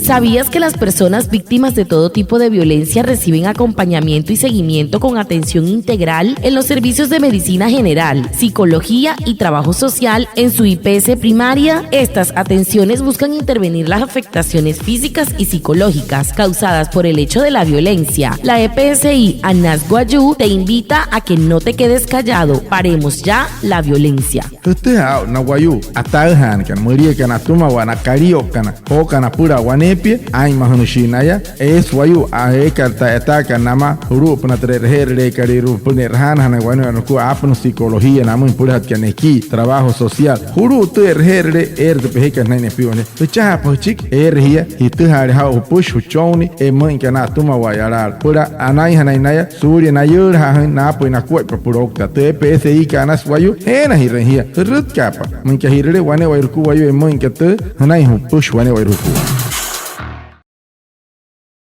¿Sabías que las personas víctimas de todo tipo de violencia reciben acompañamiento y seguimiento con atención integral en los servicios de medicina general, psicología y trabajo social en su IPS primaria? Estas atenciones buscan intervenir las afectaciones físicas y psicológicas causadas por el hecho de la violencia. La EPSI Anas Guayú te invita a que no te quedes callado. Paremos ya la violencia. Na Guayú, atahan kan muria kan atuma wana kario kana ho kana pura wanepie ai mahanushinaya es Guayú a karta etaka nama huru puna terherre kariru punerhan hana wanu ku apno psicología namun pura kaneki trabajo social huru terherre de peheka nane pione tucha pochik erhia hituhare ha upush huchoni man kana atuma wayaral pura anai hanainaya suri nayur ha na puina ku propurokta TPSI kana Guayú hena hirhia rut kapa man kahirre wane wairku Guayú man kete hanai upush wane wairku